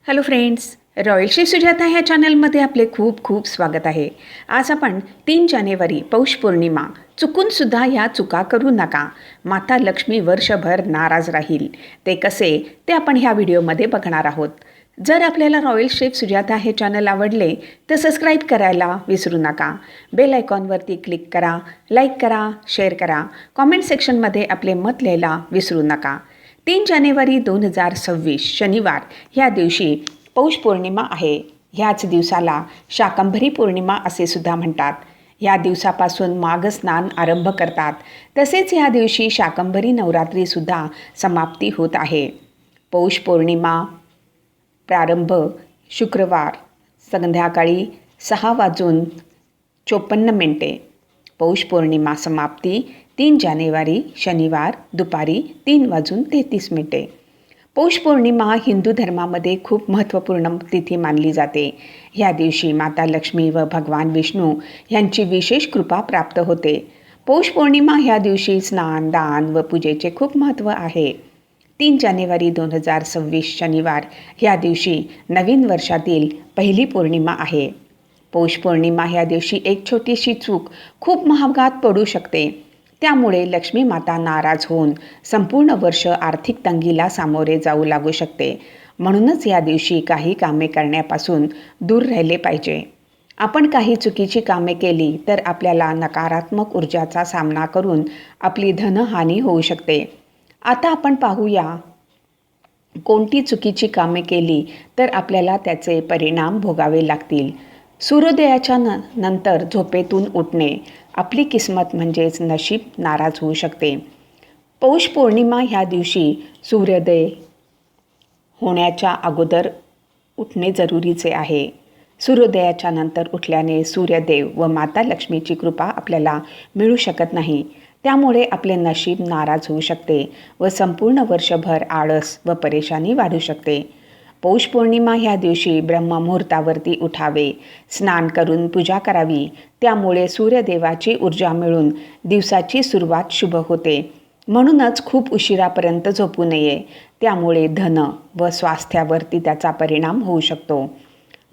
Hello friends, royal chef Sujata ह्या चॅनलमध्ये आपले खूप खूप स्वागत आहे. आज आपण 3 जानेवारी पौष पौर्णिमा, चुकूनसुद्धा ह्या चुका करू नका. माता लक्ष्मी वर्षभर नाराज राहील. ते कसे ते आपण ह्या व्हिडिओमध्ये बघणार आहोत. जर आपल्याला रॉयल शेफ सुजाता हे चॅनल आवडले तर सबस्क्राईब करायला विसरू नका. बेल आयकॉनवरती क्लिक करा, लाईक करा, शेअर करा. कॉमेंट सेक्शनमध्ये आपले मत लिहायला विसरू नका. 3 जानेवारी 2026 शनिवार ह्या दिवशी पौष पौर्णिमा आहे. ह्याच दिवसाला शाकंभरी पौर्णिमा असे सुद्धा म्हणतात. ह्या दिवसापासून माघ स्नान आरंभ करतात. तसेच ह्या दिवशी शाकंभरी नवरात्रीसुद्धा समाप्ती होत आहे. पौष पौर्णिमा प्रारंभ शुक्रवार संध्याकाळी 6:54 पौष पौर्णिमा समाप्ती 3 जानेवारी शनिवार दुपारी 3:33. पौष पौर्णिमा हिंदू धर्मामध्ये खूप महत्त्वपूर्ण तिथी मानली जाते. ह्या दिवशी माता लक्ष्मी व भगवान विष्णू यांची विशेष कृपा प्राप्त होते. पौष पौर्णिमा ह्या दिवशी स्नान, दान व पूजेचे खूप महत्त्व आहे. 3 जानेवारी 2026 शनिवार ह्या दिवशी नवीन वर्षातील पहिली पौर्णिमा आहे. पौष पौर्णिमा ह्या दिवशी एक छोटीशी चूक खूप महागात पडू शकते. त्यामुळे लक्ष्मी माता नाराज होऊन संपूर्ण वर्ष आर्थिक तंगीला सामोरे जाऊ लागू शकते. म्हणूनच या दिवशी काही कामे करण्यापासून दूर राहिले पाहिजे. आपण काही चुकीची कामे केली तर आपल्याला नकारात्मक ऊर्जाचा सामना करून आपली धनहानी होऊ शकते. आता आपण पाहूया कोणती चुकीची कामे केली तर आपल्याला त्याचे परिणाम भोगावे लागतील. सूर्योदयाच्या नंतर झोपेतून उठणे, आपली किस्मत म्हणजेच नशीब नाराज होऊ शकते. पौष पौर्णिमा ह्या दिवशी सूर्योदय होण्याच्या अगोदर उठणे जरुरीचे आहे. सूर्योदयाच्या नंतर उठल्याने सूर्यदेव व माता लक्ष्मीची कृपा आपल्याला मिळू शकत नाही. त्यामुळे आपले नशीब नाराज होऊ शकते व संपूर्ण वर्षभर आळस व परेशानी वाढू शकते. पौष पौर्णिमा ह्या दिवशी ब्रह्ममुहूर्तावरती उठावे, स्नान करून पूजा करावी. त्यामुळे सूर्यदेवाची ऊर्जा मिळून दिवसाची सुरुवात शुभ होते. म्हणूनच खूप उशिरापर्यंत झोपू नये. त्यामुळे धन व स्वास्थ्यावरती त्याचा परिणाम होऊ शकतो.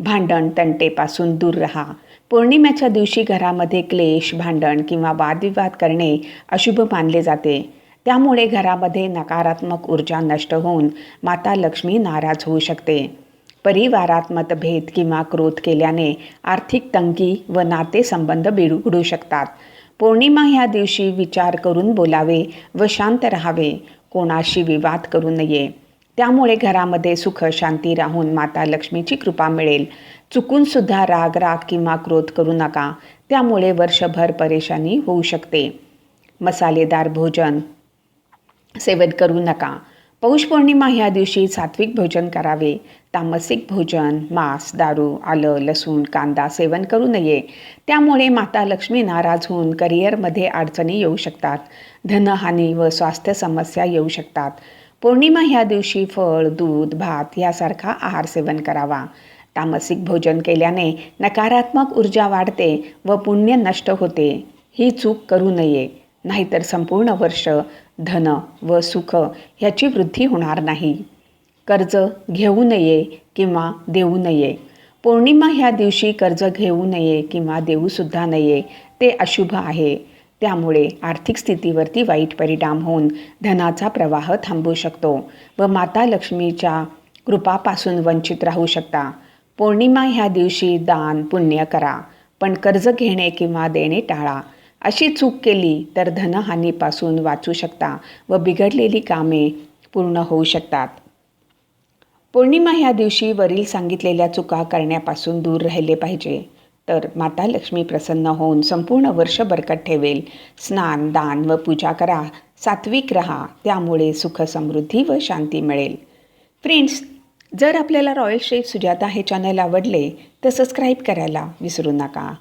भांडण तंटेपासून दूर राहा. पौर्णिमेच्या दिवशी घरामध्ये क्लेश, भांडण किंवा वादविवाद करणे अशुभ मानले जाते. त्यामुळे घरामध्ये नकारात्मक ऊर्जा नष्ट होऊन माता लक्ष्मी नाराज होऊ शकते. परिवारात मतभेद किंवा क्रोध केल्याने आर्थिक तंगी व नातेसंबंध बिघडू शकतात. पौर्णिमा ह्या दिवशी विचार करून बोलावे व शांत राहावे. कोणाशी विवाद करू नये. त्यामुळे घरामध्ये सुख शांती राहून माता लक्ष्मीची कृपा मिळेल. चुकूनसुद्धा राग किंवा क्रोध करू नका. त्यामुळे वर्षभर परेशानी होऊ शकते. मसालेदार भोजन सेवन करू नका. पौष पौर्णिमा ह्या दिवशी सात्विक भोजन करावे. तामसिक भोजन, मांस, दारू, आलं, लसूण, कांदा सेवन करू नये. त्यामुळे माता लक्ष्मी नाराज होऊन करिअरमध्ये अडचणी येऊ शकतात. धनहानी व स्वास्थ्य समस्या येऊ शकतात. पौर्णिमा ह्या दिवशी फळ, दूध, भात यासारखा आहार सेवन करावा. तामसिक भोजन केल्याने नकारात्मक ऊर्जा वाढते व पुण्य नष्ट होते. ही चूक करू नये. नाहीतर संपूर्ण वर्ष धन व सुख ह्याची वृद्धी होणार नाही. कर्ज घेऊ नये किंवा देऊ नये. पौर्णिमा ह्या दिवशी कर्ज घेऊ नये किंवा देऊसुद्धा नये. ते अशुभ आहे. त्यामुळे आर्थिक स्थितीवरती वाईट परिणाम होऊन धनाचा प्रवाह थांबू शकतो व माता लक्ष्मीच्या कृपापासून वंचित राहू शकता. पौर्णिमा ह्या दिवशी दान पुण्य करा, पण कर्ज घेणे किंवा देणे टाळा. अशी चूक केली तर धनहानीपासून वाचू शकता व बिघडलेली कामे पूर्ण होऊ शकतात. पौर्णिमा ह्या दिवशी वरील सांगितलेल्या चुका करण्यापासून दूर राहिले पाहिजे. तर माता लक्ष्मी प्रसन्न होऊन संपूर्ण वर्ष बरकत ठेवेल. स्नान, दान व पूजा करा. सात्विक राहा. त्यामुळे सुख, समृद्धी व शांती मिळेल. फ्रेंड्स, जर आपल्याला रॉयल शेफ सुजाता हे चॅनल आवडले तर सबस्क्राईब करायला विसरू नका.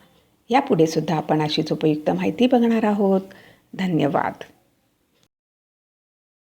यापुढे सुद्धा आपण अशीच उपयुक्त माहिती बघणार आहोत. धन्यवाद.